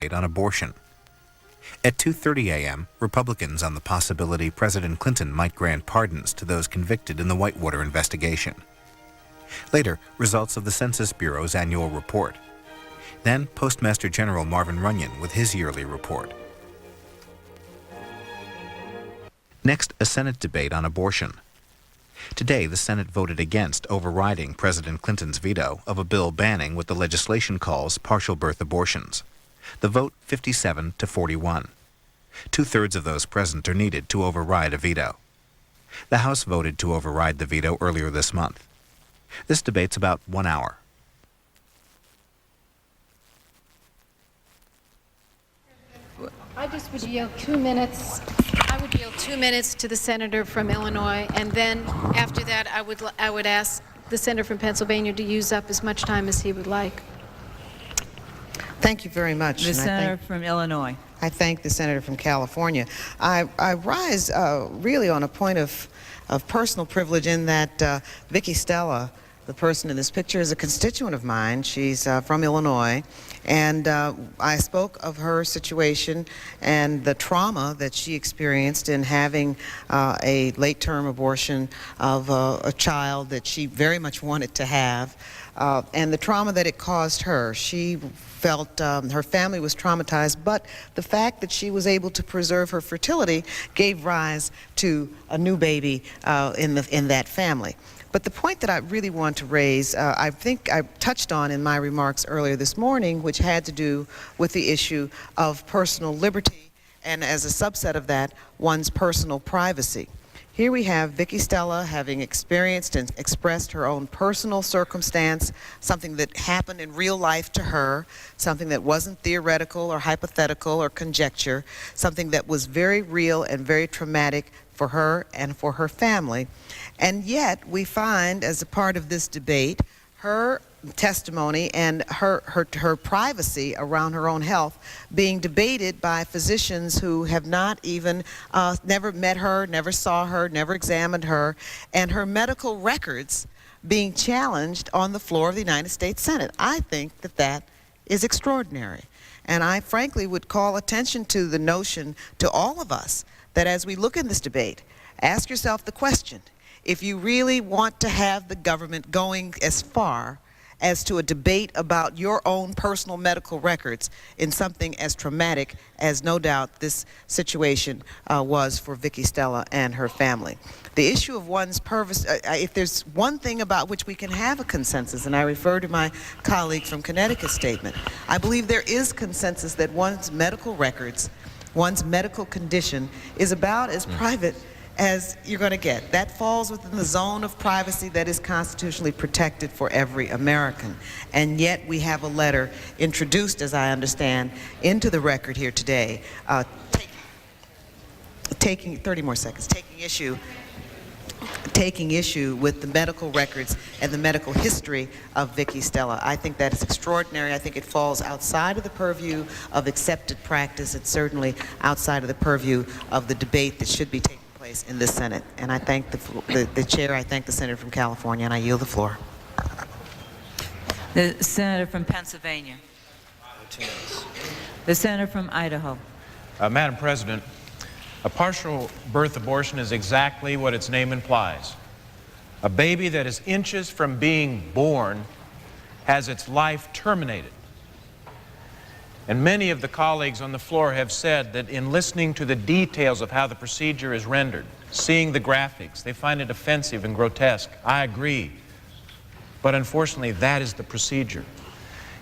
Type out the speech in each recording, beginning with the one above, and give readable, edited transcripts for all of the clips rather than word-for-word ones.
on abortion. At 2:30 a.m., Republicans on the possibility President Clinton might grant pardons to those convicted in the Whitewater investigation. Later, results of the Census Bureau's annual report. Then, Postmaster General Marvin Runyon with his yearly report. Next, a Senate debate on abortion. Today, the Senate voted against overriding President Clinton's veto of a bill banning what the legislation calls partial birth abortions. The vote 57 to 41. Two-thirds of those present are needed to override a veto. The House voted to override the veto earlier this month. This debate's about 1 hour. I just would yield 2 minutes. I would yield 2 minutes to the senator from Illinois, and then after that, I would ask the senator from Pennsylvania to use up as much time as he would like. Thank you very much. The senator from Illinois. I thank the senator from California. I rise really on a point of personal privilege in that Vicki Stella, the person in this picture, is a constituent of mine. She's from Illinois, and I spoke of her situation and the trauma that she experienced in having a late-term abortion of a child that she very much wanted to have, and the trauma that it caused her. She felt her family was traumatized, but the fact that she was able to preserve her fertility gave rise to a new baby in that family. But the point that I really want to raise, I think I touched on in my remarks earlier this morning, which had to do with the issue of personal liberty, and as a subset of that, one's personal privacy. Here we have Vicki Stella having experienced and expressed her own personal circumstance, something that happened in real life to her, something that wasn't theoretical or hypothetical or conjecture, something that was very real and very traumatic for her and for her family. And yet we find, as a part of this debate, her testimony and her privacy around her own health being debated by physicians who have not even never met her, never saw her, never examined her, and her medical records being challenged on the floor of the United States Senate. I think that that is extraordinary. And I frankly would call attention to the notion to all of us that as we look in this debate, ask yourself the question, if you really want to have the government going as far as to a debate about your own personal medical records in something as traumatic as no doubt this situation was for Vicki Stella and her family. The issue of one's privacy, if there's one thing about which we can have a consensus, and I refer to my colleague from Connecticut's statement, I believe there is consensus that one's medical records, one's medical condition is about as private as you're going to get. That falls within the zone of privacy that is constitutionally protected for every American. And yet we have a letter introduced, as I understand, into the record here today, taking 30 more seconds, taking issue with the medical records and the medical history of Vicki Stella. I think that is extraordinary. I think it falls outside of the purview of accepted practice. It's certainly outside of the purview of the debate that should be taking place in this Senate. And I thank the chair, I thank the senator from California, and I yield the floor. The senator from Pennsylvania. The senator from Idaho. Madam President, a partial birth abortion is exactly what its name implies. A baby that is inches from being born has its life terminated. And many of the colleagues on the floor have said that in listening to the details of how the procedure is rendered, seeing the graphics, they find it offensive and grotesque. I agree. But unfortunately, that is the procedure.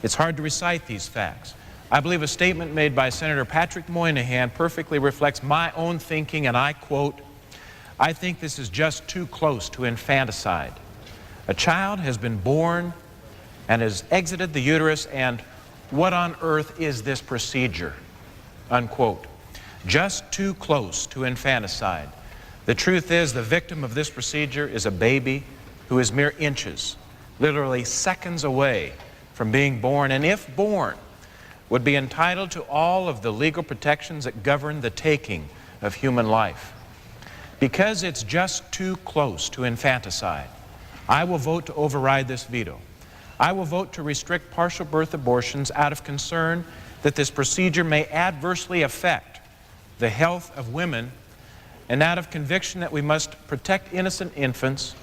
It's hard to recite these facts. I believe a statement made by Senator Patrick Moynihan perfectly reflects my own thinking, and I quote, "I think this is just too close to infanticide. A child has been born and has exited the uterus, and what on earth is this procedure?" Unquote. Just too close to infanticide. The truth is, the victim of this procedure is a baby who is mere inches, literally seconds away from being born, and if born, would be entitled to all of the legal protections that govern the taking of human life. Because it's just too close to infanticide, I will vote to override this veto. I will vote to restrict partial birth abortions out of concern that this procedure may adversely affect the health of women, and out of conviction that we must protect innocent infants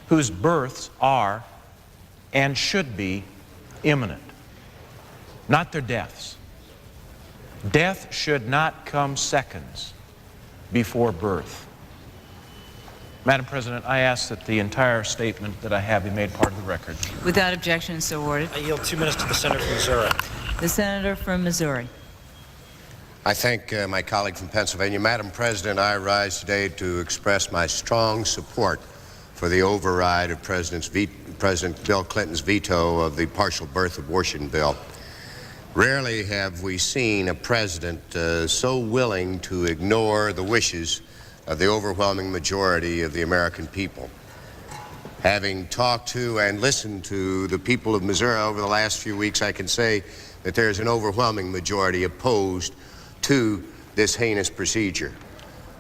whose births are and should be imminent, not their deaths. Death should not come seconds before birth. Madam President, I ask that the entire statement that I have be made part of the record. Without objection, so ordered. I yield 2 minutes to the Senator from Missouri. The Senator from Missouri. I thank my colleague from Pennsylvania. Madam President, I rise today to express my strong support for the override of President Bill Clinton's veto of the partial birth abortion bill. Rarely have we seen a president so willing to ignore the wishes of the overwhelming majority of the American people. Having talked to and listened to the people of Missouri over the last few weeks, I can say that there's an overwhelming majority opposed to this heinous procedure.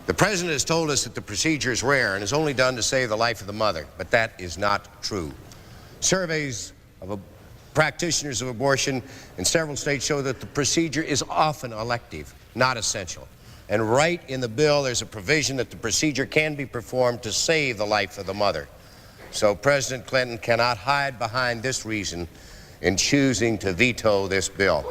The President has told us that the procedure is rare and is only done to save the life of the mother, but that is not true. Surveys of practitioners of abortion in several states show that the procedure is often elective, not essential. And right in the bill, there's a provision that the procedure can be performed to save the life of the mother. So President Clinton cannot hide behind this reason in choosing to veto this bill.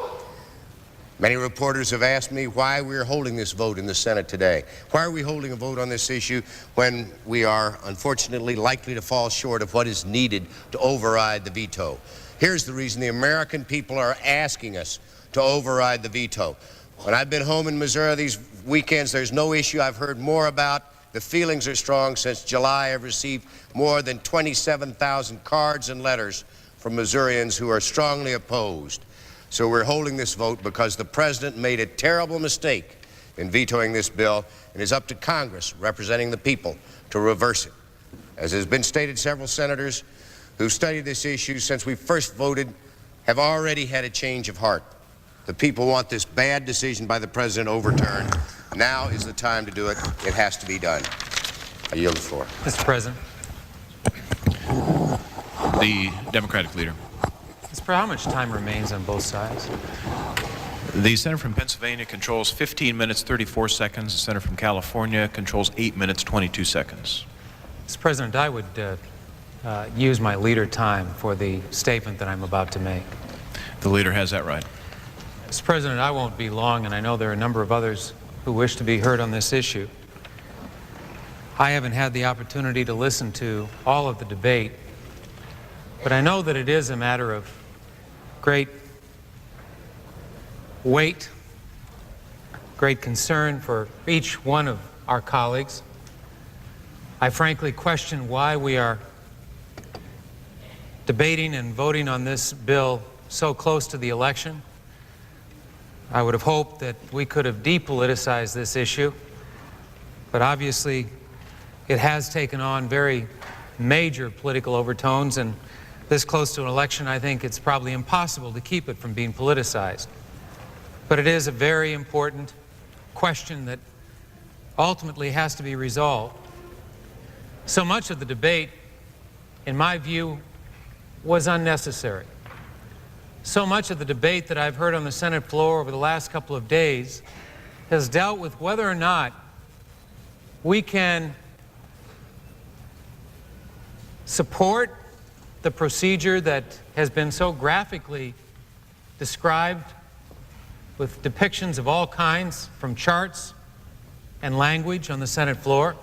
Many reporters have asked me why we're holding this vote in the Senate today. Why are we holding a vote on this issue when we are unfortunately likely to fall short of what is needed to override the veto? Here's the reason: the American people are asking us to override the veto. When I've been home in Missouri these weekends, there's no issue I've heard more about. The feelings are strong. Since July, I've received more than 27,000 cards and letters from Missourians who are strongly opposed. So we're holding this vote because the President made a terrible mistake in vetoing this bill, and it's up to Congress, representing the people, to reverse it. As has been stated, several senators who've studied this issue since we first voted have already had a change of heart. The people want this bad decision by the President overturned. Now is the time to do it. It has to be done. I yield the floor. Mr. President. The Democratic leader. Mr. President, how much time remains on both sides? The senator from Pennsylvania controls 15 minutes 34 seconds. The senator from California controls 8 minutes 22 seconds. Mr. President, I would use my leader time for the statement that I'm about to make. The leader has that right. Mr. President, I won't be long, and I know there are a number of others who wish to be heard on this issue. I haven't had the opportunity to listen to all of the debate, but I know that it is a matter of great weight, great concern for each one of our colleagues. I frankly question why we are debating and voting on this bill so close to the election. I would have hoped that we could have depoliticized this issue, but obviously it has taken on very major political overtones, and this close to an election, I think it's probably impossible to keep it from being politicized. But it is a very important question that ultimately has to be resolved. So much of the debate, in my view, was unnecessary. So much of the debate that I've heard on the Senate floor over the last couple of days has dealt with whether or not we can support the procedure that has been so graphically described with depictions of all kinds from charts and language on the Senate floor,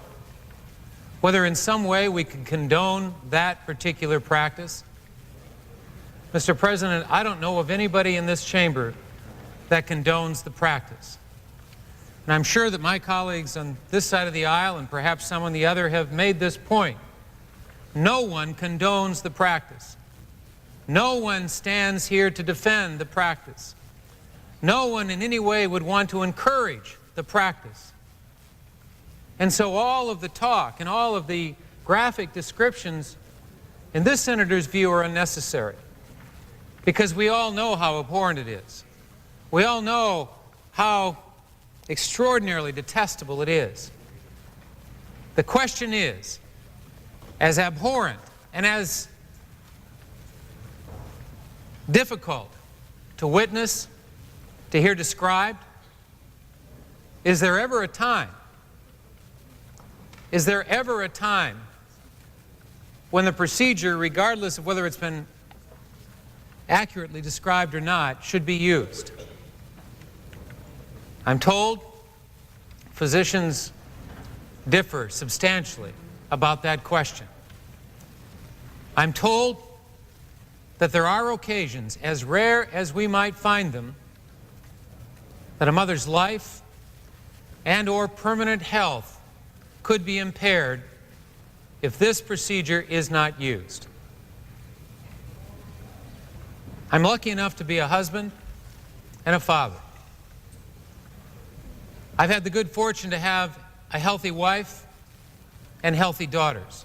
whether in some way we can condone that particular practice. Mr. President, I don't know of anybody in this chamber that condones the practice. And I'm sure that my colleagues on this side of the aisle and perhaps some on the other have made this point. No one condones the practice. No one stands here to defend the practice. No one in any way would want to encourage the practice. And so all of the talk and all of the graphic descriptions, in this senator's view, are unnecessary, because we all know how abhorrent it is. We all know how extraordinarily detestable it is. The question is, as abhorrent and as difficult to witness to hear described? Is there ever a time? Is there ever a time when the procedure, regardless of whether it's been accurately described or not, should be used? I'm told physicians differ substantially about that question. I'm told that there are occasions, as rare as we might find them, that a mother's life and/or permanent health could be impaired if this procedure is not used. I'm lucky enough to be a husband and a father. I've had the good fortune to have a healthy wife and healthy daughters.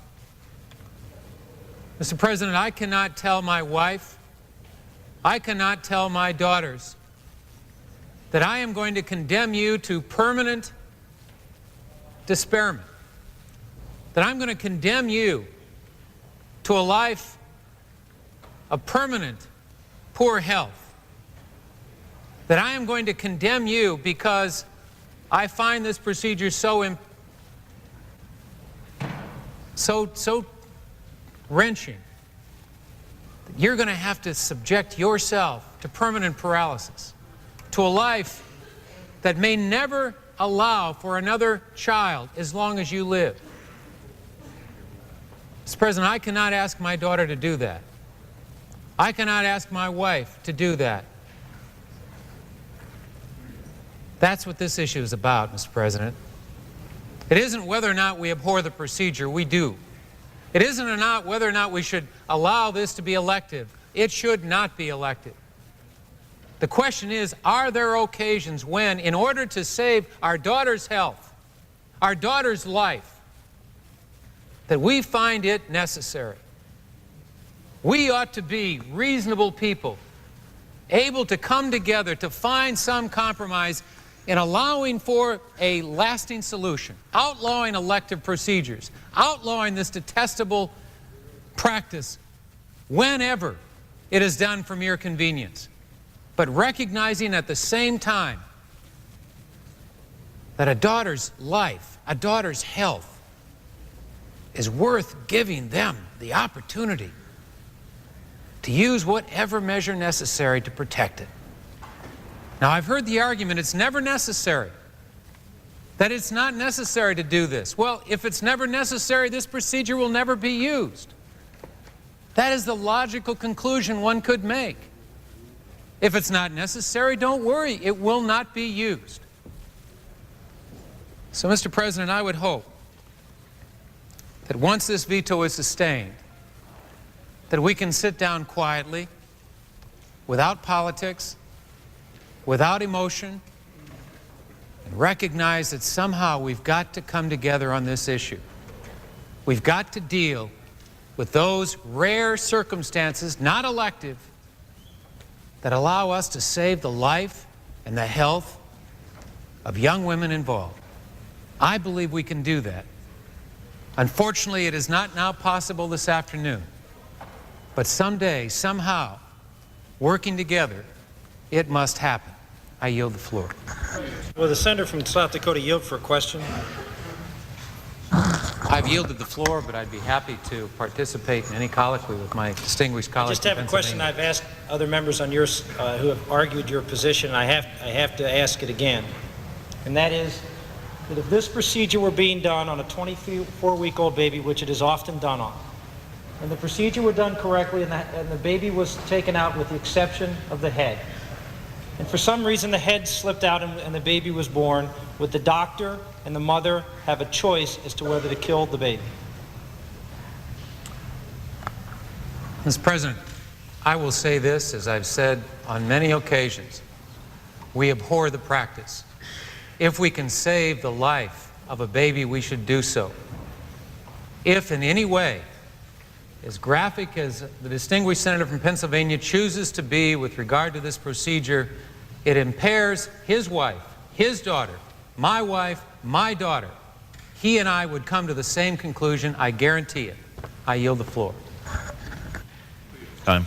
Mr. President, I cannot tell my wife, I cannot tell my daughters that I am going to condemn you to permanent disparament, that I'm going to condemn you to a life of permanent poor health, that I am going to condemn you because I find this procedure so wrenching that you're going to have to subject yourself to permanent paralysis, to a life that may never allow for another child as long as you live. Mr. President, I cannot ask my daughter to do that. I cannot ask my wife to do that. That's what this issue is about, Mr. President. It isn't whether or not we abhor the procedure. We do. It isn't whether or not we should allow this to be elective. It should not be elective. The question is, are there occasions when, in order to save our daughter's health, our daughter's life, that we find it necessary? We ought to be reasonable people, able to come together to find some compromise in allowing for a lasting solution, outlawing elective procedures, outlawing this detestable practice whenever it is done for mere convenience, but recognizing at the same time that a daughter's life, a daughter's health, is worth giving them the opportunity to use whatever measure necessary to protect it. Now, I've heard the argument it's never necessary, that it's not necessary to do this. Well, if it's never necessary, this procedure will never be used. That is the logical conclusion one could make. If it's not necessary, don't worry, it will not be used. So, Mr. President, I would hope that once this veto is sustained, that we can sit down quietly, without politics, without emotion, and recognize that somehow we've got to come together on this issue. We've got to deal with those rare circumstances, not elective, that allow us to save the life and the health of young women involved. I believe we can do that. Unfortunately, it is not now possible this afternoon, but someday, somehow, working together, it must happen. I yield the floor. Will the senator from South Dakota yield for a question? I've yielded the floor, but I'd be happy to participate in any colloquy with my distinguished colleague. I just have a question I've asked other members on yours who have argued your position. I have to ask it again, and that is that if this procedure were being done on a 24-week-old baby, which it is often done on, and the procedure were done correctly and the baby was taken out with the exception of the head, and for some reason the head slipped out and the baby was born, would the doctor and the mother have a choice as to whether to kill the baby? Mr. President, I will say this, as I've said on many occasions, we abhor the practice. If we can save the life of a baby, we should do so. If in any way, as graphic as the distinguished senator from Pennsylvania chooses to be with regard to this procedure, it impairs his wife, his daughter, my daughter, he and I would come to the same conclusion. I guarantee it. I yield the floor. Time.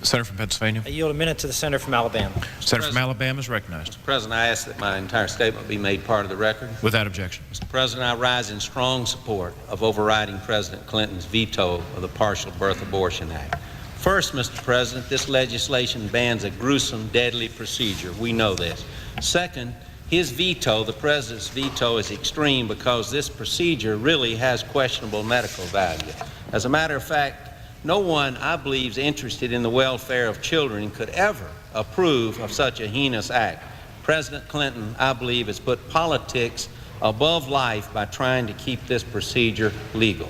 Senator from Pennsylvania. I yield a minute to the senator from Alabama. Senator from Alabama is recognized. Mr. President, I ask that my entire statement be made part of the record. Without objection. Mr. President, I rise in strong support of overriding President Clinton's veto of the Partial Birth Abortion Act. First, Mr. President, this legislation bans a gruesome, deadly procedure. We know this. Second, his veto, the president's veto, is extreme because this procedure really has questionable medical value. As a matter of fact, no one, I believe, is interested in the welfare of children could ever approve of such a heinous act. President Clinton, I believe, has put politics above life by trying to keep this procedure legal.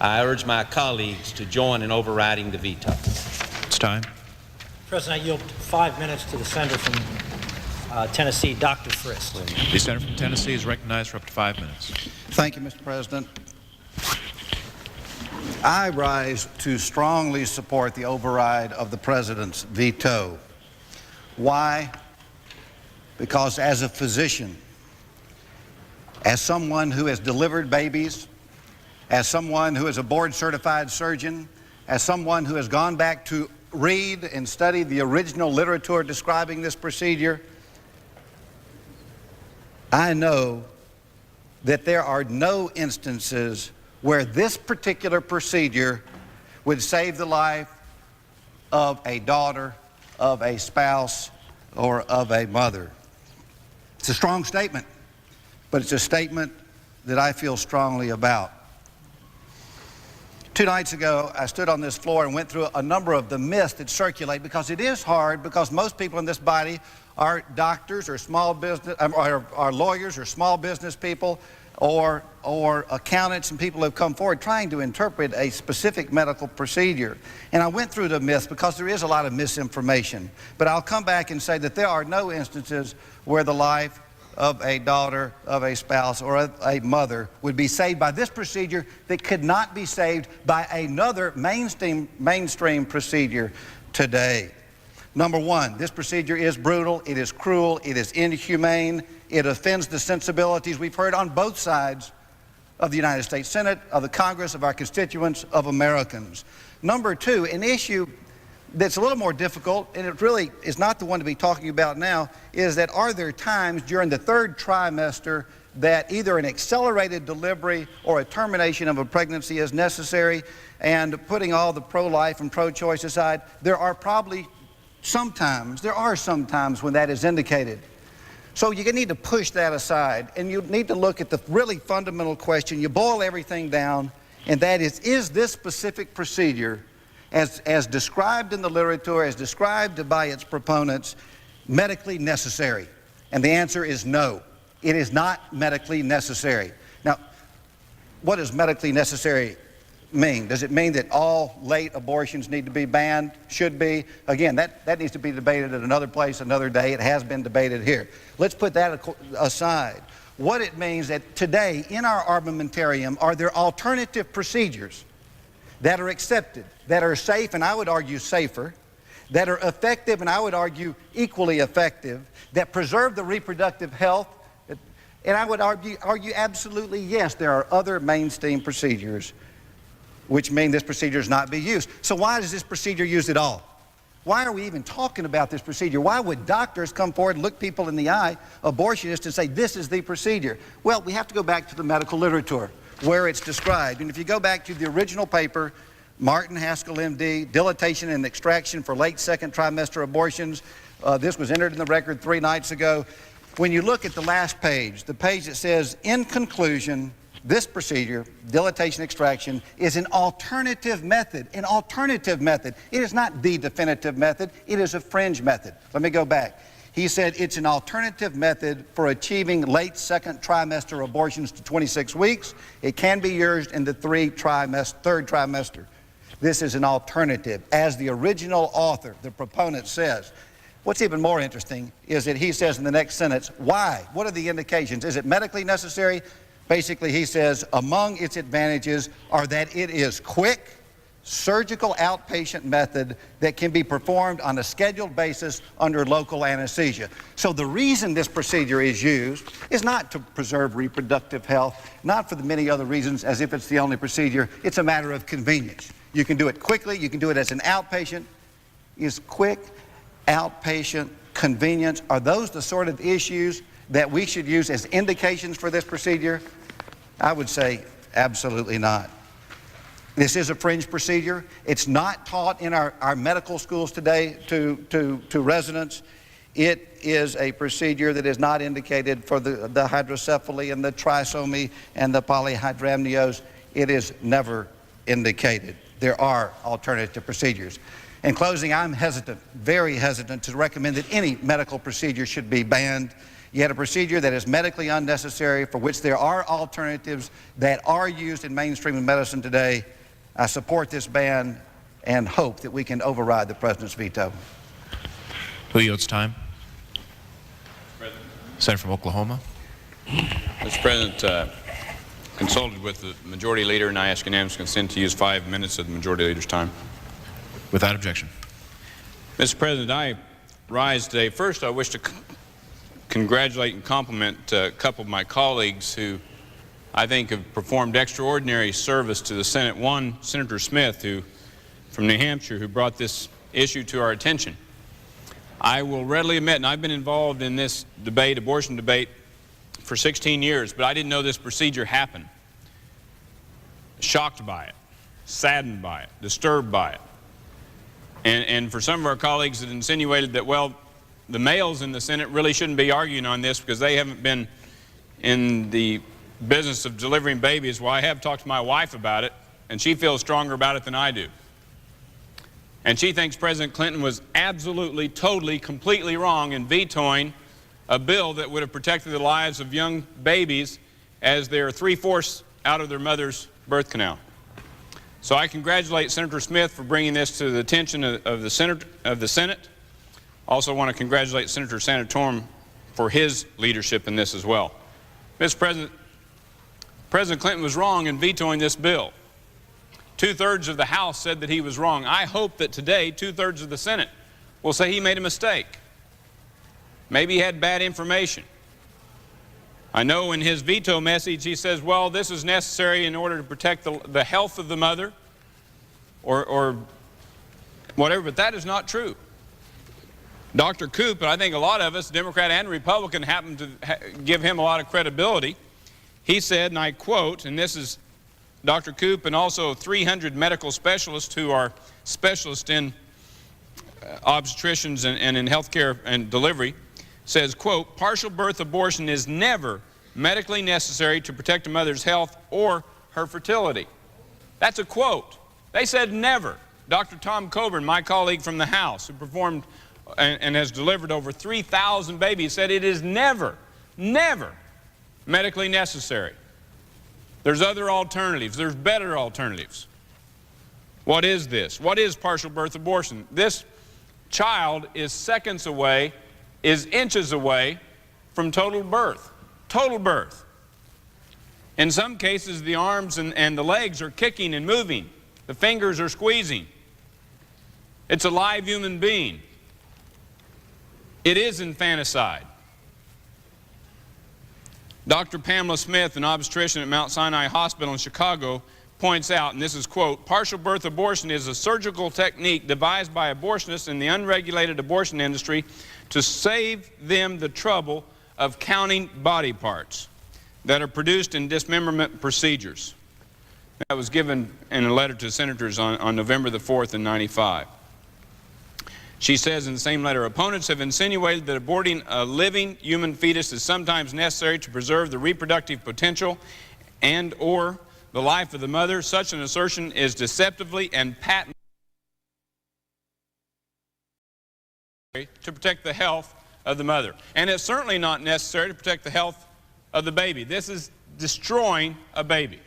I urge my colleagues to join in overriding the veto. It's time. President, I yield 5 minutes to the senator from Tennessee, Dr. Frist. The senator from Tennessee is recognized for up to 5 minutes. Thank you, Mr. President. I rise to strongly support the override of the president's veto. Why? Because as a physician, as someone who has delivered babies, as someone who is a board-certified surgeon, as someone who has gone back to read and study the original literature describing this procedure, I know that there are no instances where this particular procedure would save the life of a daughter, of a spouse, or of a mother. It's a strong statement, but it's a statement that I feel strongly about. 2 nights ago, I stood on this floor and went through a number of the myths that circulate, because it is hard, because most people in this body are doctors or small business, are lawyers or small business people, or accountants and people who have come forward trying to interpret a specific medical procedure. And I went through the myths because there is a lot of misinformation. But I'll come back and say that there are no instances where the life of a daughter, of a spouse, or a mother would be saved by this procedure that could not be saved by another mainstream procedure today. Number one, this procedure is brutal, it is cruel, it is inhumane, it offends the sensibilities we've heard on both sides of the United States Senate, of the Congress, of our constituents, of Americans. Number two, an issue that's a little more difficult, and it really is not the one to be talking about now, is that are there times during the 3rd trimester that either an accelerated delivery or a termination of a pregnancy is necessary? And putting all the pro-life and pro-choice aside, there are sometimes when that is indicated. So you need to push that aside, and you need to look at the really fundamental question. You boil everything down, and that is this specific procedure, as described in the literature, as described by its proponents, medically necessary? And the answer is no. It is not medically necessary. Now, what does medically necessary mean? Does it mean that all late abortions need to be banned? Should be? Again, that needs to be debated at another place, another day. It has been debated here. Let's put that aside. What it means that today in our armamentarium, are there alternative procedures that are accepted, that are safe, and I would argue safer, that are effective, and I would argue equally effective, that preserve the reproductive health? And I would argue absolutely yes, there are other mainstream procedures which mean this procedure is not be used. So why is this procedure used at all? Why are we even talking about this procedure? Why would doctors come forward and look people in the eye, abortionists, and say this is the procedure? Well, we have to go back to the medical literature where it's described. And if you go back to the original paper, Martin Haskell, MD, Dilatation and Extraction for Late 2nd Trimester Abortions, this was entered in the record 3 nights ago. When you look at the last page, the page that says, in conclusion, this procedure, dilatation extraction, is an alternative method. An alternative method. It is not the definitive method. It is a fringe method. Let me go back. He said it's an alternative method for achieving late 2nd trimester abortions to 26 weeks. It can be used in the 3rd trimester. This is an alternative. As the original author, the proponent, says. What's even more interesting is that he says in the next sentence, why? What are the indications? Is it medically necessary? Basically, he says, among its advantages are that it is quick, surgical outpatient method that can be performed on a scheduled basis under local anesthesia. So the reason this procedure is used is not to preserve reproductive health, not for the many other reasons as if it's the only procedure. It's a matter of convenience. You can do it quickly, you can do it as an outpatient, is quick, outpatient, convenience. Are those the sort of issues that we should use as indications for this procedure? I would say absolutely not. This is a fringe procedure. It's not taught in our medical schools today to residents. It is a procedure that is not indicated for the hydrocephaly and the trisomy and the polyhydramnios. It is never indicated. There are alternative procedures. In closing, I'm hesitant, very hesitant, to recommend that any medical procedure should be banned. Yet a procedure that is medically unnecessary, for which there are alternatives that are used in mainstream medicine today, I support this ban and hope that we can override the President's veto. Who yields time? Senator from Oklahoma. Mr. President, consulted with the Majority Leader, and I ask unanimous consent to use 5 minutes of the Majority Leader's time. Without objection. Mr. President, I rise today. First, I wish to congratulate and compliment a couple of my colleagues who I think have performed extraordinary service to the Senate. One, Senator Smith, from New Hampshire, who brought this issue to our attention. I will readily admit, and I've been involved in this debate, abortion debate, for 16 years, but I didn't know this procedure happened. Shocked by it, saddened by it, disturbed by it. And for some of our colleagues that insinuated that, well, the males in the Senate really shouldn't be arguing on this because they haven't been in the business of delivering babies. Well, I have talked to my wife about it, and she feels stronger about it than I do. And she thinks President Clinton was absolutely, totally, completely wrong in vetoing a bill that would have protected the lives of young babies as they're 3/4 out of their mother's birth canal. So I congratulate Senator Smith for bringing this to the attention of the Senate. Also want to congratulate Senator Santorum for his leadership in this as well. Mr. President, President Clinton was wrong in vetoing this bill. 2/3 of the House said that he was wrong. I hope that today 2/3 of the Senate will say he made a mistake. Maybe he had bad information. I know in his veto message he says, well, this is necessary in order to protect the health of the mother or whatever, but that is not true. Dr. Koop, and I think a lot of us, Democrat and Republican, happen to give him a lot of credibility. He said, and I quote, and this is Dr. Koop and also 300 medical specialists who are specialists in obstetricians and in healthcare and delivery, says, quote, partial birth abortion is never medically necessary to protect a mother's health or her fertility. That's a quote. They said never. Dr. Tom Coburn, my colleague from the House, who performed and has delivered over 3,000 babies, said it is never, never medically necessary. There's other alternatives. There's better alternatives. What is this? What is partial birth abortion? This child is seconds away, is inches away from total birth. Total birth. In some cases, the arms and the legs are kicking and moving. The fingers are squeezing. It's a live human being. It is infanticide. Dr. Pamela Smith, an obstetrician at Mount Sinai Hospital in Chicago, points out, and this is quote, partial birth abortion is a surgical technique devised by abortionists in the unregulated abortion industry to save them the trouble of counting body parts that are produced in dismemberment procedures. That was given in a letter to senators on November the 4th in '95. She says in the same letter, opponents have insinuated that aborting a living human fetus is sometimes necessary to preserve the reproductive potential and or the life of the mother. Such an assertion is deceptively and patently to protect the health of the mother. And it's certainly not necessary to protect the health of the baby. This is destroying a baby.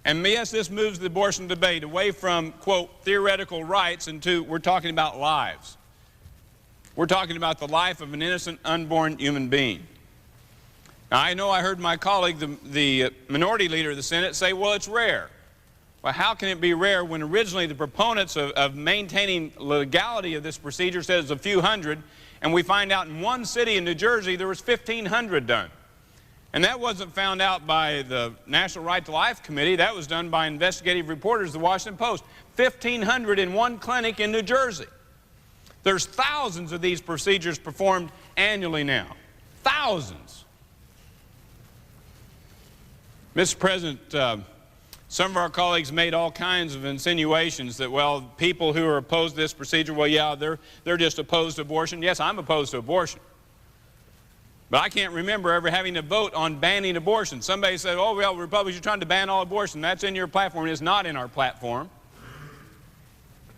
And yes, this moves the abortion debate away from, quote, theoretical rights into we're talking about lives. We're talking about the life of an innocent, unborn human being. Now, I know I heard my colleague, the minority leader of the Senate, say, well, it's rare. Well, how can it be rare when originally the proponents of maintaining legality of this procedure said it's a few hundred, and we find out in one city in New Jersey there was 1,500 done. And that wasn't found out by the National Right to Life Committee. That was done by investigative reporters of the Washington Post. 1,500 in one clinic in New Jersey. There's thousands of these procedures performed annually now. Thousands. Mr. President, some of our colleagues made all kinds of insinuations that, well, people who are opposed to this procedure, well, yeah, they're just opposed to abortion. Yes, I'm opposed to abortion. But I can't remember ever having to vote on banning abortion. Somebody said, oh, well, Republicans are trying to ban all abortion. That's in your platform. It's not in our platform.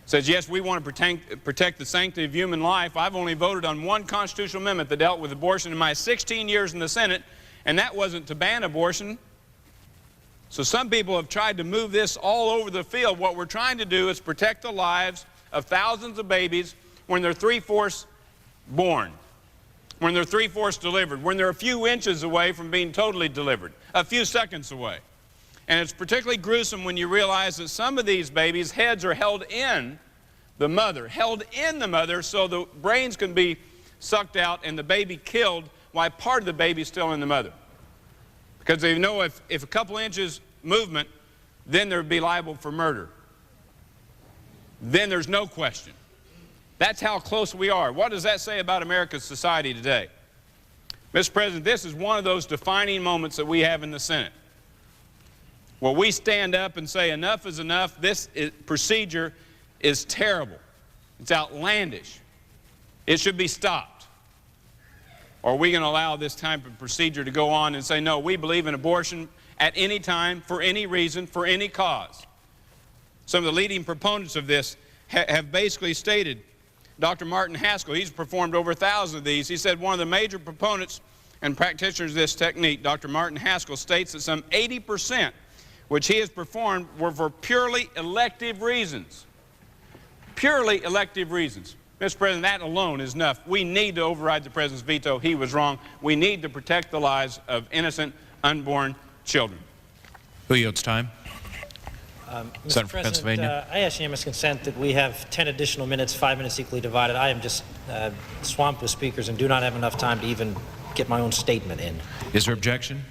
It says, yes, we want to protect the sanctity of human life. I've only voted on one constitutional amendment that dealt with abortion in my 16 years in the Senate, and that wasn't to ban abortion. So some people have tried to move this all over the field. What we're trying to do is protect the lives of thousands of babies when they're 3/4 born, when they're 3/4 delivered, when they're a few inches away from being totally delivered, a few seconds away. And it's particularly gruesome when you realize that some of these babies' heads are held in the mother, so the brains can be sucked out and the baby killed while part of the baby is still in the mother. Because they know if a couple inches movement, then they'd be liable for murder. Then there's no question. That's how close we are. What does that say about America's society today? Mr. President, this is one of those defining moments that we have in the Senate, where we stand up and say enough is enough. This procedure is terrible. It's outlandish. It should be stopped. Or are we going to allow this type of procedure to go on and say, no, we believe in abortion at any time, for any reason, for any cause? Some of the leading proponents of this have basically stated, Dr. Martin Haskell, he's performed over 1,000 of these. He said one of the major proponents and practitioners of this technique, Dr. Martin Haskell, states that some 80%, which he has performed, were for purely elective reasons. Purely elective reasons. Mr. President, that alone is enough. We need to override the President's veto. He was wrong. We need to protect the lives of innocent, unborn children. Who yields time? Senator from Pennsylvania. I ask unanimous consent that we have 10 additional minutes, 5 minutes equally divided. I am just swamped with speakers and do not have enough time to even get my own statement in. Is there objection?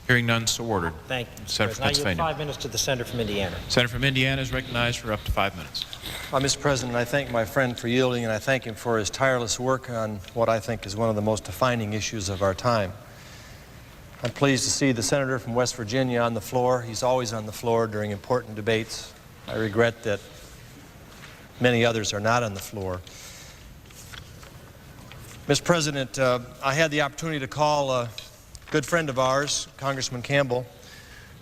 Hearing none, so ordered. Thank you, Mr. Senator from President. I yield Pennsylvania. 5 minutes to the Senator from Indiana. Senator from Indiana is recognized for up to 5 minutes. Mr. President, I thank my friend for yielding, and I thank him for his tireless work on what I think is one of the most defining issues of our time. I'm pleased to see the senator from West Virginia on the floor. He's always on the floor during important debates. I regret that many others are not on the floor. Mr. President, I had the opportunity to call a good friend of ours, Congressman Campbell,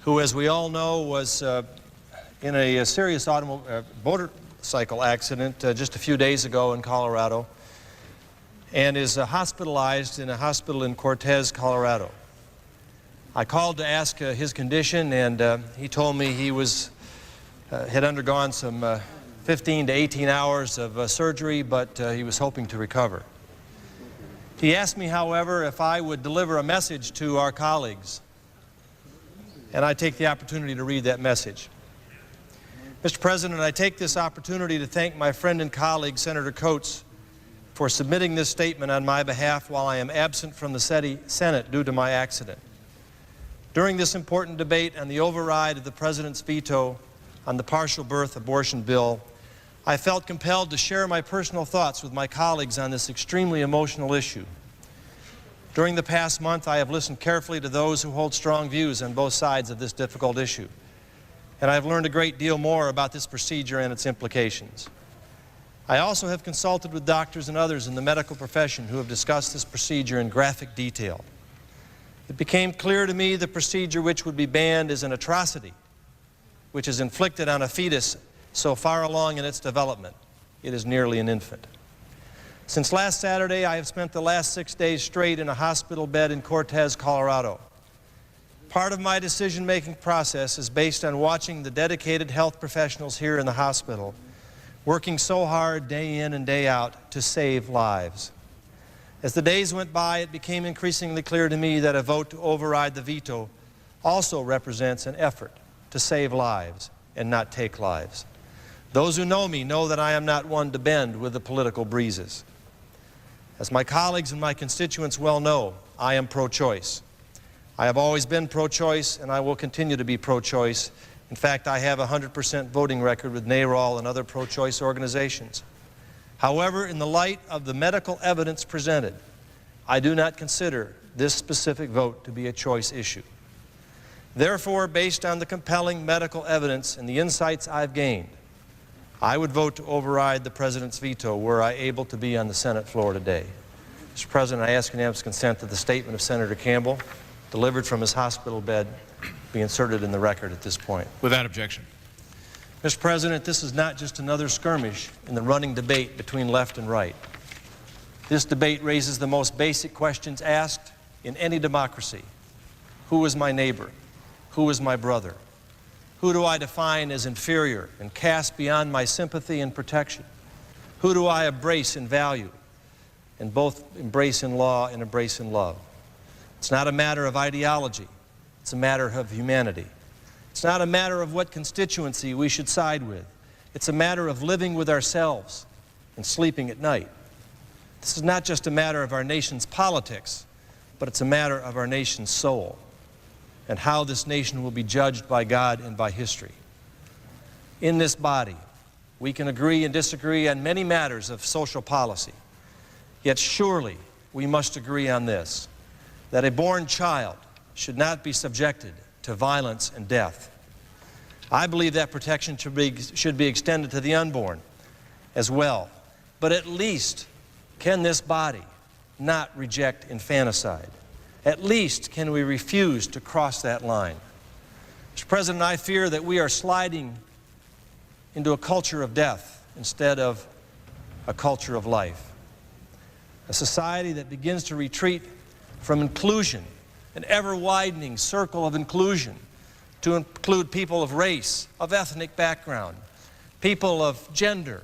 who, as we all know, was in a serious motorcycle accident just a few days ago in Colorado, and is hospitalized in a hospital in Cortez, Colorado. I called to ask his condition, and he told me he had undergone some 15 to 18 hours of surgery, but he was hoping to recover. He asked me, however, if I would deliver a message to our colleagues, and I take the opportunity to read that message. Mr. President, I take this opportunity to thank my friend and colleague, Senator Coates, for submitting this statement on my behalf while I am absent from the Senate due to my accident. During this important debate on the override of the President's veto on the partial birth abortion bill, I felt compelled to share my personal thoughts with my colleagues on this extremely emotional issue. During the past month, I have listened carefully to those who hold strong views on both sides of this difficult issue, and I've learned a great deal more about this procedure and its implications. I also have consulted with doctors and others in the medical profession who have discussed this procedure in graphic detail. It became clear to me the procedure which would be banned is an atrocity, which is inflicted on a fetus so far along in its development, it is nearly an infant. Since last Saturday, I have spent the last 6 days straight in a hospital bed in Cortez, Colorado. Part of my decision-making process is based on watching the dedicated health professionals here in the hospital working so hard day in and day out to save lives. As the days went by, it became increasingly clear to me that a vote to override the veto also represents an effort to save lives and not take lives. Those who know me know that I am not one to bend with the political breezes. As my colleagues and my constituents well know, I am pro-choice. I have always been pro-choice, and I will continue to be pro-choice. In fact, I have a 100% voting record with NARAL and other pro-choice organizations. However, in the light of the medical evidence presented, I do not consider this specific vote to be a choice issue. Therefore, based on the compelling medical evidence and the insights I've gained, I would vote to override the President's veto were I able to be on the Senate floor today. Mr. President, I ask unanimous consent that the statement of Senator Campbell, delivered from his hospital bed, be inserted in the record at this point. Without objection. Mr. President, this is not just another skirmish in the running debate between left and right. This debate raises the most basic questions asked in any democracy. Who is my neighbor? Who is my brother? Who do I define as inferior and cast beyond my sympathy and protection? Who do I embrace and value, and both embrace in law and embrace in love? It's not a matter of ideology. It's a matter of humanity. It's not a matter of what constituency we should side with. It's a matter of living with ourselves and sleeping at night. This is not just a matter of our nation's politics, but it's a matter of our nation's soul and how this nation will be judged by God and by history. In this body, we can agree and disagree on many matters of social policy. Yet surely we must agree on this, that a born child should not be subjected to violence and death. I believe that protection should be extended to the unborn as well. But at least can this body not reject infanticide? At least can we refuse to cross that line? Mr. President, I fear that we are sliding into a culture of death instead of a culture of life. A society that begins to retreat from inclusion, an ever-widening circle of inclusion, to include people of race, of ethnic background, people of gender,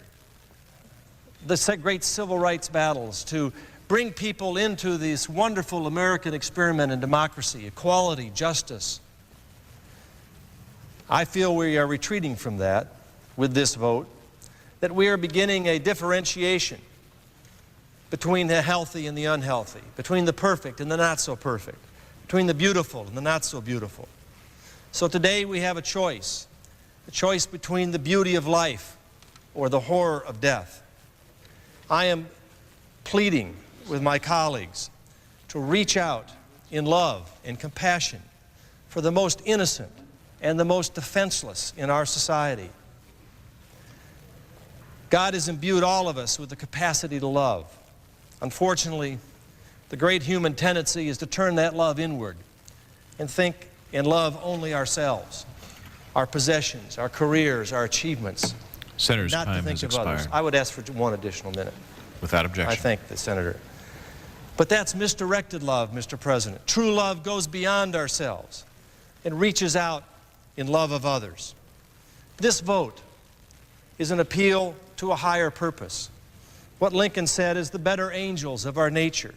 the great civil rights battles, to bring people into this wonderful American experiment in democracy, equality, justice. I feel we are retreating from that with this vote, that we are beginning a differentiation between the healthy and the unhealthy, between the perfect and the not so perfect, between the beautiful and the not so beautiful. So today we have a choice between the beauty of life or the horror of death. I am pleading with my colleagues to reach out in love and compassion for the most innocent and the most defenseless in our society. God has imbued all of us with the capacity to love. Unfortunately, the great human tendency is to turn that love inward and think and love only ourselves, our possessions, our careers, our achievements. Senator's not time to think has of others. expired. I would ask for one additional minute. Without objection. I thank the Senator. But that's misdirected love, Mr. President. True love goes beyond ourselves and reaches out in love of others. This vote is an appeal to a higher purpose. What Lincoln said is the better angels of our nature.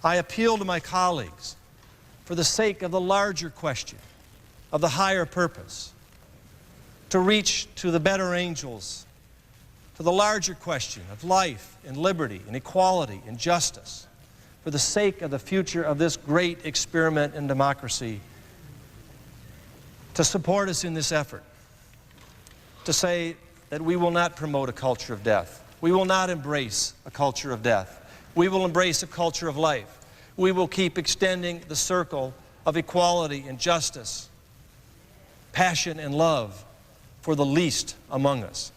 I appeal to my colleagues for the sake of the larger question, of the higher purpose, to reach to the better angels, to the larger question of life and liberty and equality and justice, for the sake of the future of this great experiment in democracy, to support us in this effort, to say that we will not promote a culture of death. We will not embrace a culture of death. We will embrace a culture of life. We will keep extending the circle of equality and justice, passion and love for the least among us.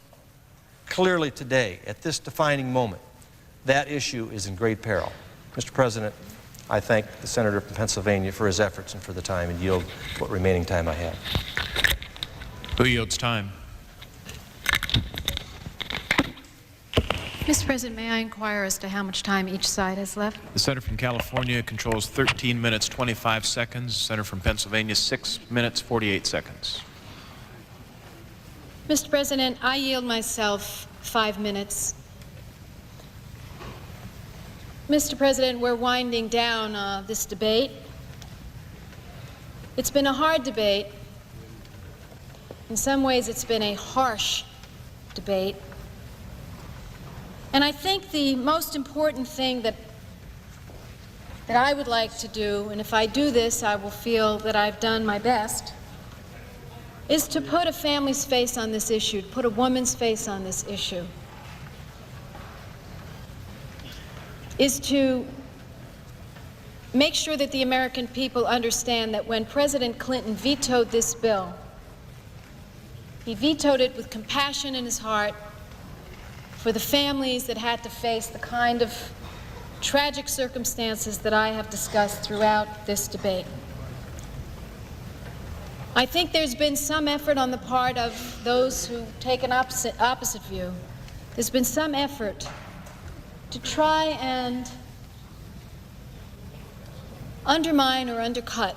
Clearly today, at this defining moment, that issue is in great peril. Mr. President, I thank the Senator from Pennsylvania for his efforts and for the time, and yield what remaining time I have. Who yields time? Mr. President, may I inquire as to how much time each side has left? The senator from California controls 13 minutes 25 seconds. The senator from Pennsylvania 6 minutes 48 seconds. Mr. President, I yield myself 5 minutes. Mr. President, we're winding down this debate. It's been a hard debate. In some ways, it's been a harsh debate. And I think the most important thing that I would like to do, and if I do this, I will feel that I've done my best, is to put a family's face on this issue, to put a woman's face on this issue. is to make sure that the American people understand that when President Clinton vetoed this bill, he vetoed it with compassion in his heart for the families that had to face the kind of tragic circumstances that I have discussed throughout this debate. I think there's been some effort on the part of those who take an opposite view. There's been some effort to try and undermine or undercut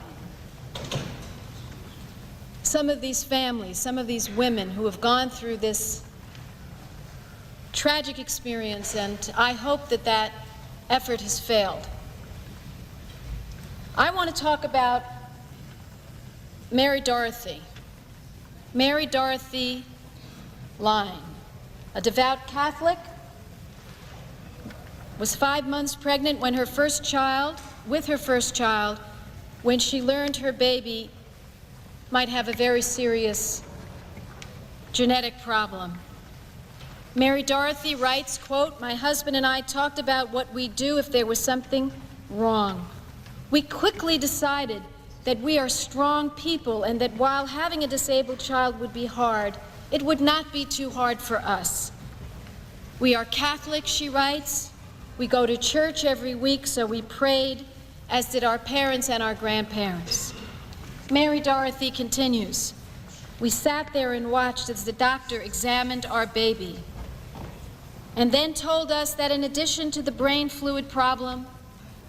some of these families, some of these women who have gone through this tragic experience, and I hope that that effort has failed. I want to talk about Mary Dorothy Line, a devout Catholic, was 5 months pregnant when with her first child, when she learned her baby might have a very serious genetic problem. Mary Dorothy writes, quote, "My husband and I talked about what we'd do if there was something wrong. We quickly decided that we are strong people and that while having a disabled child would be hard, it would not be too hard for us. We are Catholic," she writes. "We go to church every week, so we prayed, as did our parents and our grandparents." Mary Dorothy continues, "We sat there and watched as the doctor examined our baby and then told us that in addition to the brain fluid problem,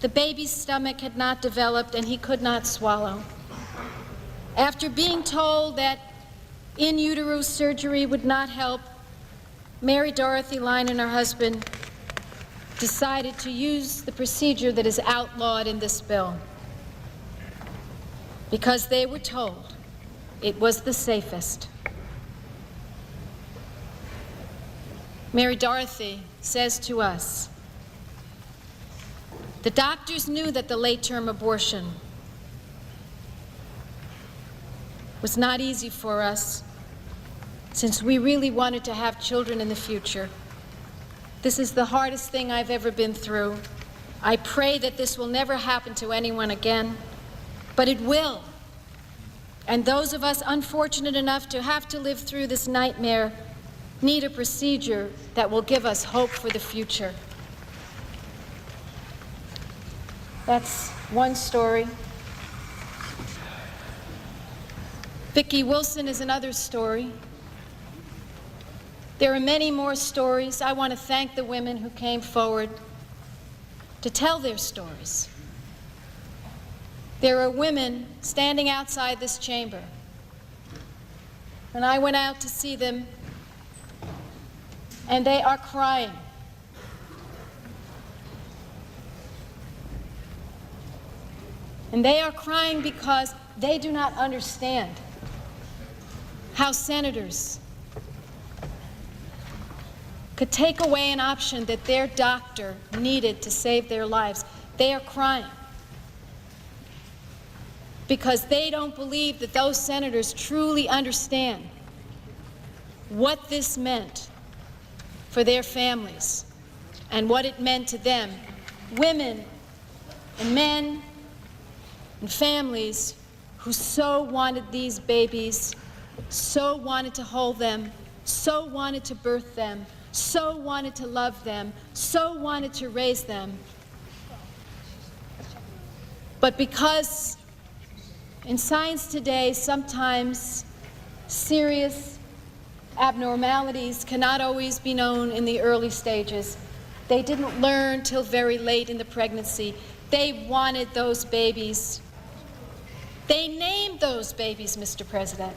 the baby's stomach had not developed and he could not swallow. After being told that in utero surgery would not help, Mary Dorothy Line and her husband decided to use the procedure that is outlawed in this bill because they were told it was the safest." Mary Dorothy says to us, "The doctors knew that the late-term abortion was not easy for us since we really wanted to have children in the future. This is the hardest thing I've ever been through. I pray that this will never happen to anyone again, but it will. And those of us unfortunate enough to have to live through this nightmare need a procedure that will give us hope for the future." That's one story. Vicki Wilson is another story. There are many more stories. I want to thank the women who came forward to tell their stories. There are women standing outside this chamber, and I went out to see them, and they are crying. And they are crying because they do not understand how senators could take away an option that their doctor needed to save their lives. They are crying because they don't believe that those senators truly understand what this meant for their families and what it meant to them, women and men and families who so wanted these babies, so wanted to hold them, so wanted to birth them, so wanted to love them, so wanted to raise them. But because in science today, sometimes serious abnormalities cannot always be known in the early stages, they didn't learn till very late in the pregnancy. They wanted those babies. They named those babies, Mr. President.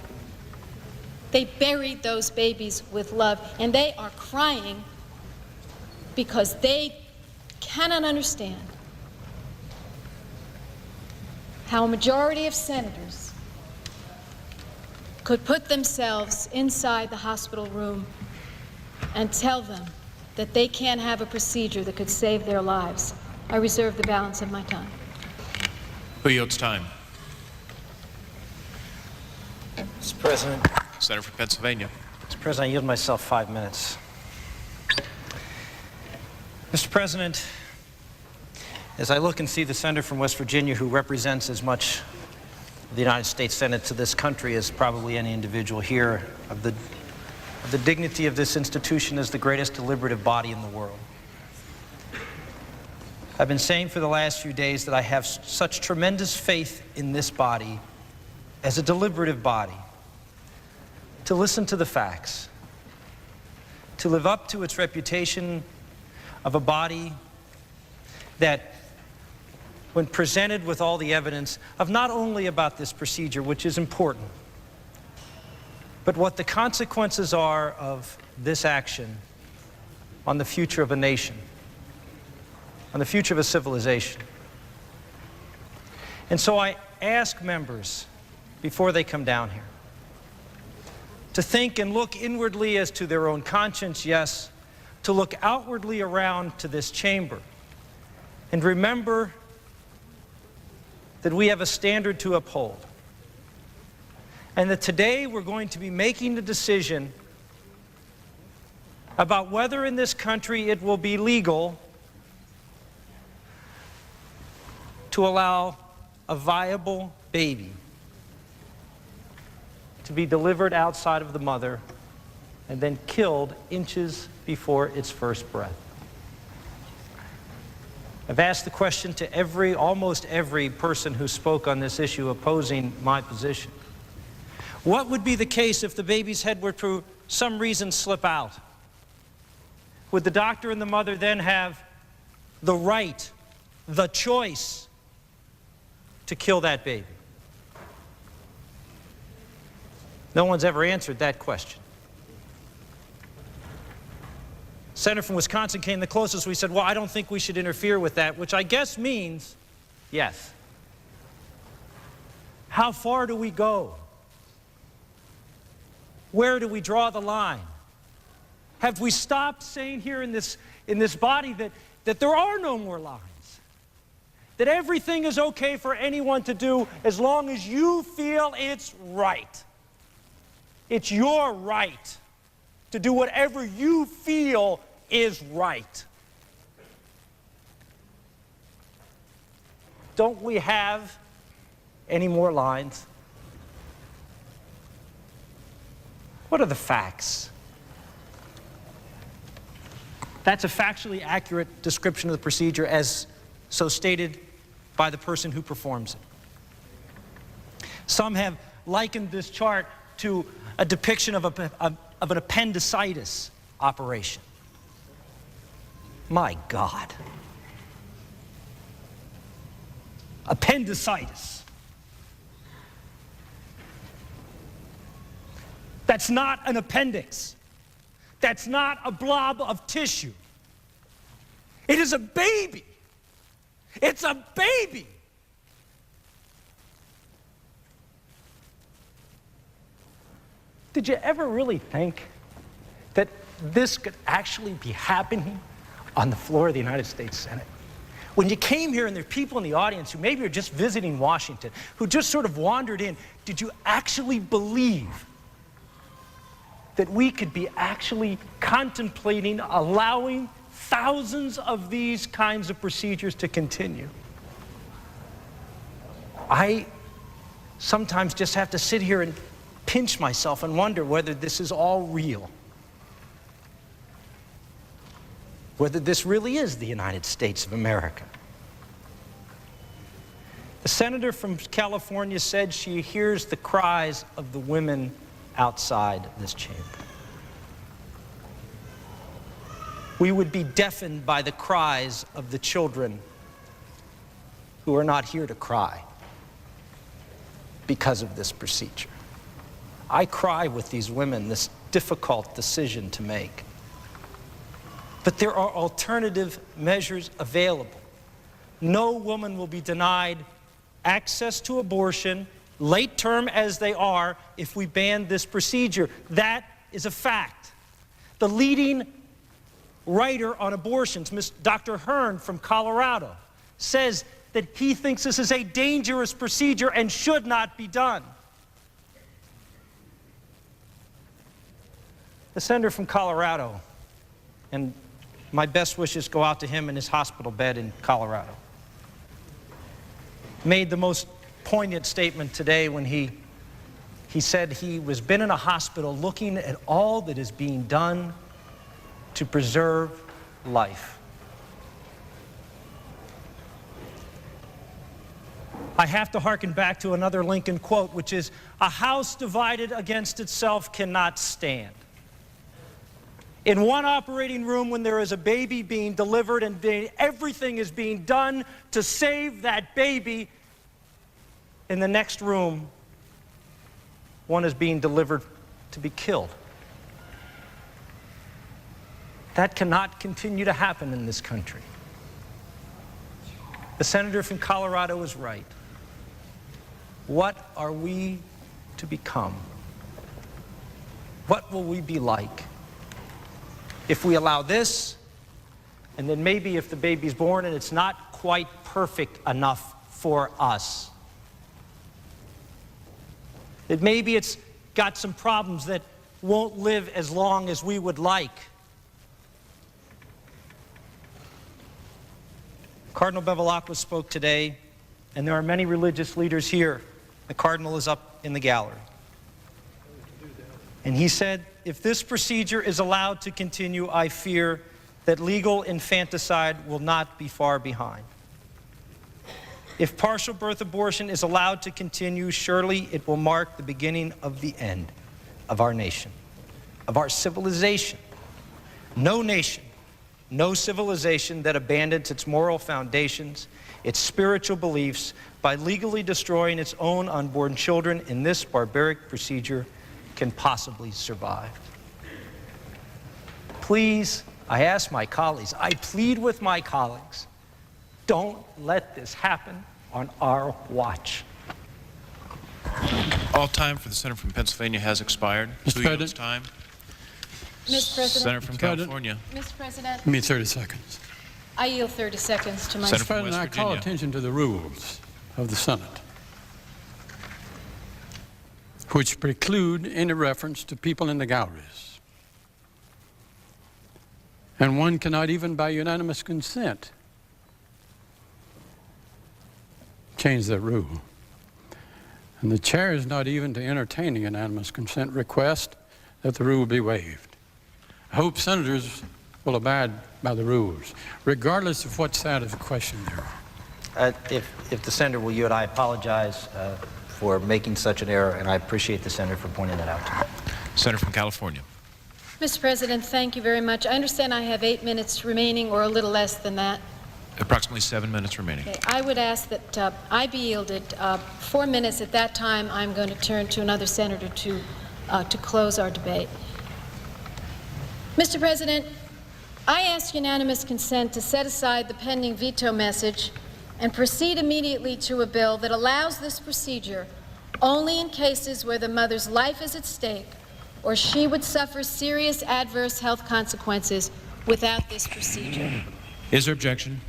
They buried those babies with love, and they are crying because they cannot understand how a majority of senators could put themselves inside the hospital room and tell them that they can't have a procedure that could save their lives. I reserve the balance of my time. Who yields time? Mr. President. Senator from Pennsylvania. Mr. President, I yield myself 5 minutes. Mr. President, As I look and see the senator from West Virginia, who represents as much of the United States Senate to this country as probably any individual here, of the dignity of this institution as the greatest deliberative body in the world. I've been saying for the last few days that I have such tremendous faith in this body as a deliberative body, to listen to the facts, to live up to its reputation of a body that, when presented with all the evidence of not only about this procedure, which is important, but what the consequences are of this action on the future of a nation, on the future of a civilization. And so I ask members, before they come down here, to think and look inwardly as to their own conscience, yes, to look outwardly around to this chamber, and remember that we have a standard to uphold, and that today we're going to be making a decision about whether in this country it will be legal to allow a viable baby to be delivered outside of the mother and then killed inches before its first breath. I've asked the question to almost every person who spoke on this issue opposing my position. What would be the case if the baby's head were for some reason slip out? Would the doctor and the mother then have the right, the choice, to kill that baby? No one's ever answered that question. Senator from Wisconsin came the closest. We said, well, I don't think we should interfere with that, which I guess means yes. How far do we go? Where do we draw the line? Have we stopped saying here in this body that there are no more lines? That everything is okay for anyone to do as long as you feel it's right. It's your right to do whatever you feel is right. Don't we have any more lines? What are the facts? That's a factually accurate description of the procedure as so stated by the person who performs it. Some have likened this chart to a depiction of an appendicitis operation. My God. Appendicitis. That's not an appendix. That's not a blob of tissue. It is a baby. It's a baby. Did you ever really think that this could actually be happening on the floor of the United States Senate? When you came here and there are people in the audience who maybe are just visiting Washington, who just sort of wandered in, did you actually believe that we could be actually contemplating allowing thousands of these kinds of procedures to continue? I sometimes just have to sit here and pinch myself and wonder whether this is all real. Whether this really is the United States of America. The senator from California said she hears the cries of the women outside this chamber. We would be deafened by the cries of the children who are not here to cry because of this procedure. I cry with these women, this difficult decision to make. But there are alternative measures available. No woman will be denied access to abortion, late term as they are, if we ban this procedure. That is a fact. The leading writer on abortions, Dr. Hearn from Colorado, says that he thinks this is a dangerous procedure and should not be done. The senator from Colorado, and my best wishes go out to him in his hospital bed in Colorado. made the most poignant statement today when he said he was been in a hospital looking at all that is being done to preserve life. I have to hearken back to another Lincoln quote, which is, "A house divided against itself cannot stand." In one operating room, when there is a baby being delivered and everything is being done to save that baby, in the next room, one is being delivered to be killed. That cannot continue to happen in this country. The senator from Colorado is right. What are we to become? What will we be like if we allow this, and then maybe if the baby's born and it's not quite perfect enough for us? That maybe it's got some problems that won't live as long as we would like. Cardinal Bevilacqua spoke today, and there are many religious leaders here. The Cardinal is up in the gallery. And he said, if this procedure is allowed to continue, I fear that legal infanticide will not be far behind. If partial birth abortion is allowed to continue, surely it will mark the beginning of the end of our nation, of our civilization. No nation, no civilization that abandons its moral foundations, its spiritual beliefs, by legally destroying its own unborn children in this barbaric procedure can possibly survive. Please, I ask my colleagues, I plead with my colleagues, don't let this happen on our watch. All time for the senator from Pennsylvania has expired. Mr. President. Time. Mr. President. Senator from California. Mr. President, Give me 30 seconds. I yield 30 seconds to my Senator Mr. from President, I West call Virginia. attention to the rules of the Senate, which preclude any reference to people in the galleries. And one cannot even by unanimous consent change that rule. And the chair is not even to entertain a unanimous consent request that the rule be waived. I hope senators will abide by the rules, regardless of what side of the question they're on. If the senator will yield, I apologize for making such an error, and I appreciate the senator for pointing that out to me. Senator from California. Mr. President, thank you very much. I understand I have 8 minutes remaining, or a little less than that. Approximately 7 minutes remaining. Okay, I would ask that I be yielded 4 minutes. At that time, I'm going to turn to another senator to close our debate. Mr. President, I ask unanimous consent to set aside the pending veto message and proceed immediately to a bill that allows this procedure only in cases where the mother's life is at stake or she would suffer serious adverse health consequences without this procedure. Is there objection?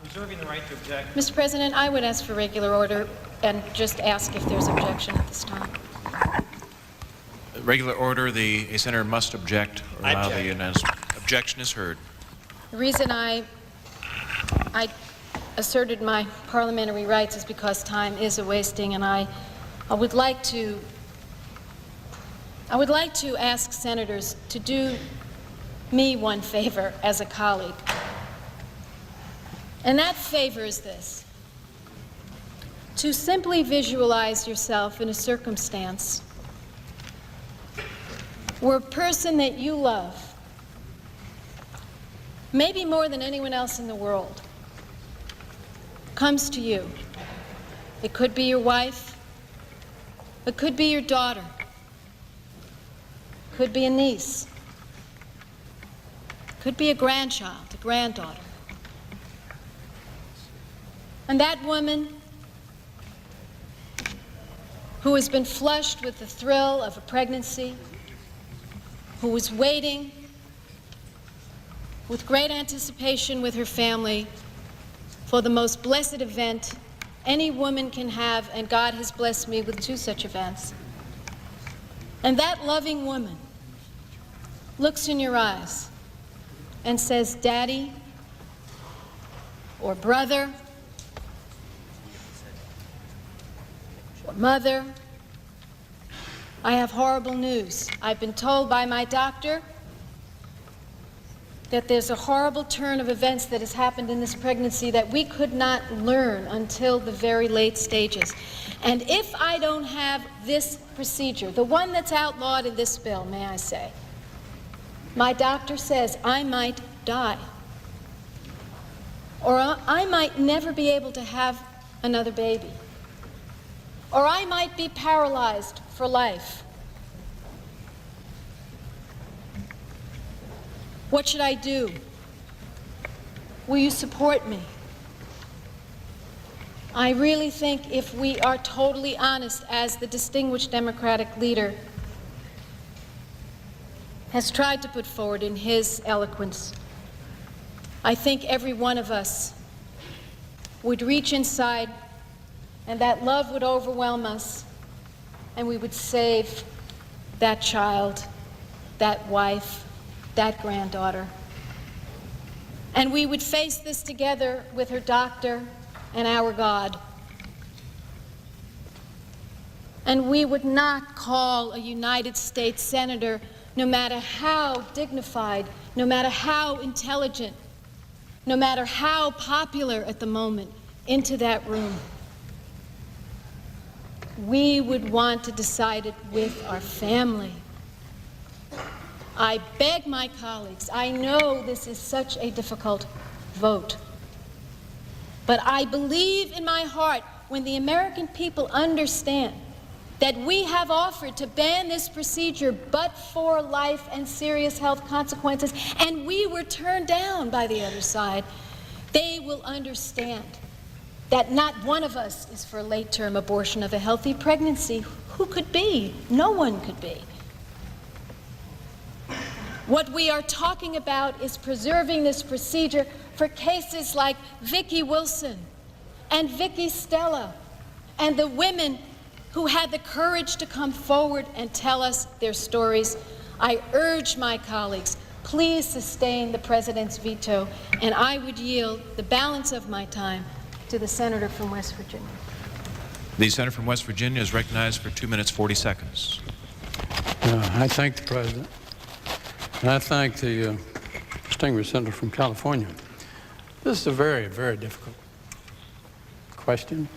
Reserving the right to object. Mr. President, I would ask for regular order and just ask if there's objection at this time. Regular order, a senator must object or allow the unanimous. Objection is heard. The reason I asserted my parliamentary rights is because time is a-wasting, and I would like to ask senators to do me one favor as a colleague. And that favor is this: to simply visualize yourself in a circumstance where a person that you love, maybe more than anyone else in the world, comes to you. It could be your wife, it could be your daughter, it could be a niece, it could be a grandchild, a granddaughter. And that woman, who has been flushed with the thrill of a pregnancy, who was waiting with great anticipation with her family for the most blessed event any woman can have, and God has blessed me with 2 such events. And that loving woman looks in your eyes and says, "Daddy," or "Brother," Mother, I have horrible news. I've been told by my doctor that there's a horrible turn of events that has happened in this pregnancy that we could not learn until the very late stages. And if I don't have this procedure, the one that's outlawed in this bill, may I say, my doctor says I might die, or I might never be able to have another baby, or I might be paralyzed for life. What should I do? Will you support me? I really think if we are totally honest, as the distinguished Democratic leader has tried to put forward in his eloquence, I think every one of us would reach inside and that love would overwhelm us and we would save that child, that wife, that granddaughter. And we would face this together with her doctor and our God. And we would not call a United States senator, no matter how dignified, no matter how intelligent, no matter how popular at the moment, into that room. We would want to decide it with our family. I beg my colleagues, I know this is such a difficult vote, but I believe in my heart when the American people understand that we have offered to ban this procedure but for life and serious health consequences, and we were turned down by the other side, they will understand that not one of us is for late-term abortion of a healthy pregnancy. Who could be? No one could be. What we are talking about is preserving this procedure for cases like Vicki Wilson and Vicki Stella and the women who had the courage to come forward and tell us their stories. I urge my colleagues, please sustain the President's veto, and I would yield the balance of my time to the Senator from West Virginia. The Senator from West Virginia is recognized for 2 minutes, 40 seconds. I thank the President. And I thank the distinguished senator from California. This is a very, very difficult question.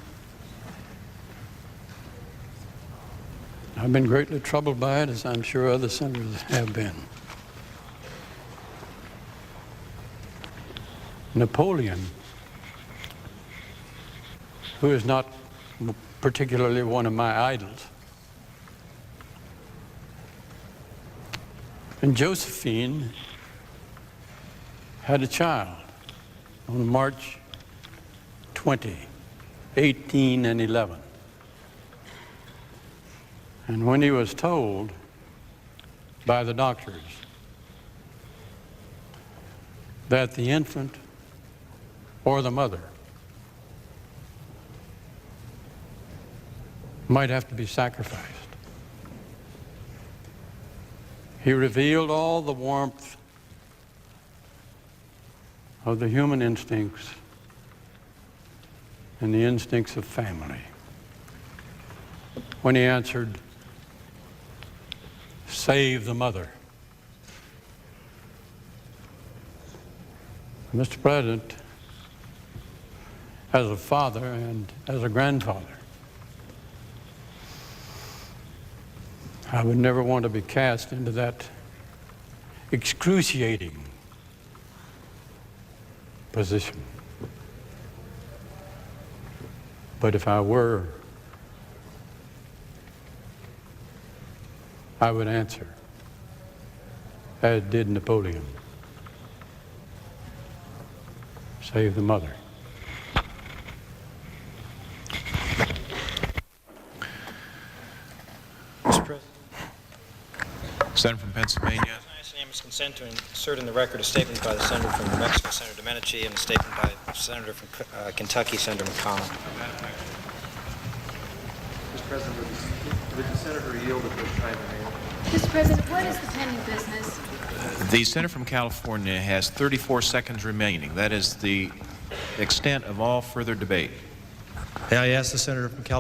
I've been greatly troubled by it, as I'm sure other senators have been. Napoleon, who is not particularly one of my idols, and Josephine had a child on March 20, 1811. And when he was told by the doctors that the infant or the mother might have to be sacrificed, he revealed all the warmth of the human instincts and the instincts of family when he answered, "Save the mother." Mr. President, as a father and as a grandfather, I would never want to be cast into that excruciating position. But if I were, I would answer, as did Napoleon, save the mother. Mr. President. Senator from Pennsylvania. Unanimous consent to insert in the record a statement by the Senator from New Mexico, Senator Domenici, and a statement by the Senator from Kentucky, Senator McConnell. Mr. President, would the Senator yield at this time? Mr. President, what is the pending business? The Senator from California has 34 seconds remaining. That is the extent of all further debate. I ask the Senator from California